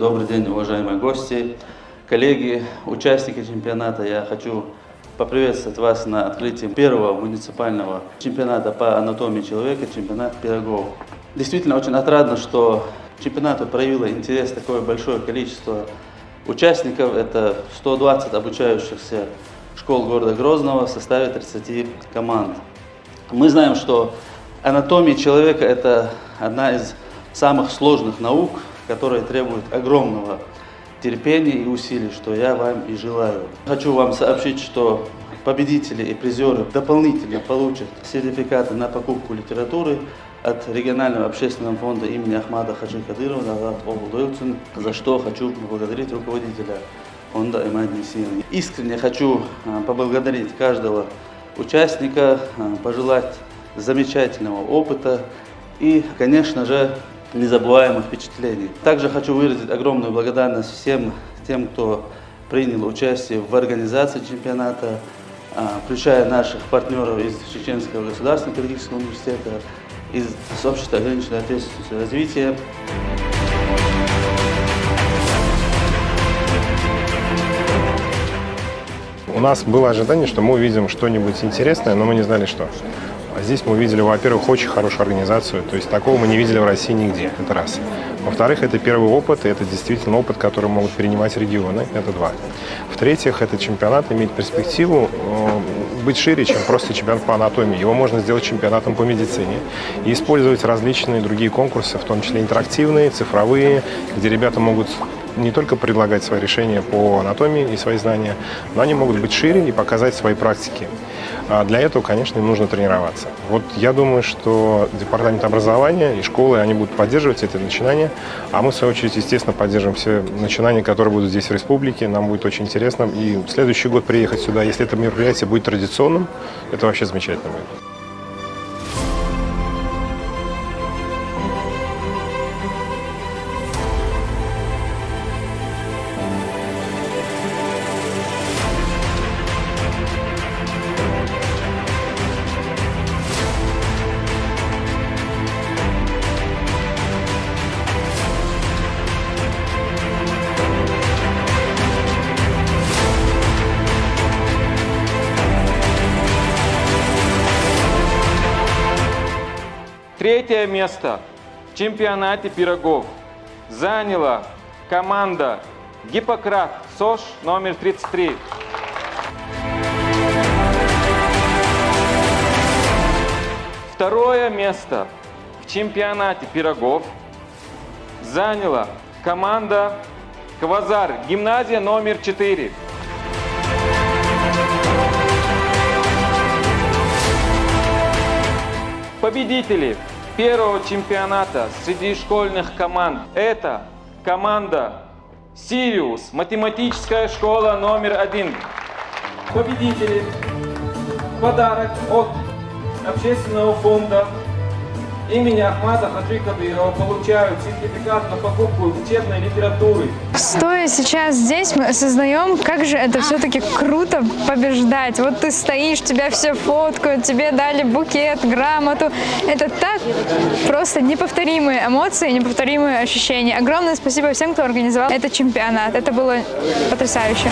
Добрый день, уважаемые гости, коллеги, участники чемпионата. Я хочу поприветствовать вас на открытии первого муниципального чемпионата по анатомии человека, чемпионат Пирогов. Действительно очень отрадно, что к чемпионату проявило интерес такое большое количество участников. Это 120 обучающихся школ города Грозного в составе 30 команд. Мы знаем, что анатомия человека – это одна из самых сложных наук, которые требуют огромного терпения и усилий, что я вам и желаю. Хочу вам сообщить, что победители и призеры дополнительно получат сертификаты на покупку литературы от регионального общественного фонда имени Ахмада Хаджи Кадырова, за что хочу поблагодарить руководителя фонда Эмад Несин. Искренне хочу поблагодарить каждого участника, пожелать замечательного опыта и, конечно же, незабываемых впечатлений. Также хочу выразить огромную благодарность всем тем, кто принял участие в организации чемпионата, включая наших партнеров из Чеченского государственного педагогического университета, из общества ограниченной ответственности развития. У нас было ожидание, что мы увидим что-нибудь интересное, но мы не знали, что. А здесь мы увидели, во-первых, очень хорошую организацию, то есть такого мы не видели в России нигде, это раз. Во-вторых, это первый опыт, и это действительно опыт, который могут перенимать регионы, это два. В-третьих, этот чемпионат имеет перспективу быть шире, чем просто чемпионат по анатомии. Его можно сделать чемпионатом по медицине и использовать различные другие конкурсы, в том числе интерактивные, цифровые, где ребята могут не только предлагать свои решения по анатомии и свои знания, но они могут быть шире и показать свои практики. А для этого, конечно, им нужно тренироваться. Вот я думаю, что департамент образования и школы, они будут поддерживать это начинание, а мы, в свою очередь, естественно, поддержим все начинания, которые будут здесь в республике. Нам будет очень интересно. И в следующий год приехать сюда, если это мероприятие будет традиционным, это вообще замечательно будет. Третье место в чемпионате Пирогов заняла команда Гиппократ СОЖ номер 33. Второе место в чемпионате Пирогов заняла команда Квазар, гимназия номер 4. Победители первого чемпионата среди школьных команд – это команда «Сириус», математическая школа номер 1. Победители, подарок от общественного фонда имени Ахмада Хаджи Кадырова получают сертификат на покупку учебной литературы. Стоя сейчас здесь, мы осознаем, как же это все-таки круто побеждать. Вот ты стоишь, тебя все фоткают, тебе дали букет, грамоту. Это так просто неповторимые эмоции, неповторимые ощущения. Огромное спасибо всем, кто организовал этот чемпионат. Это было потрясающе.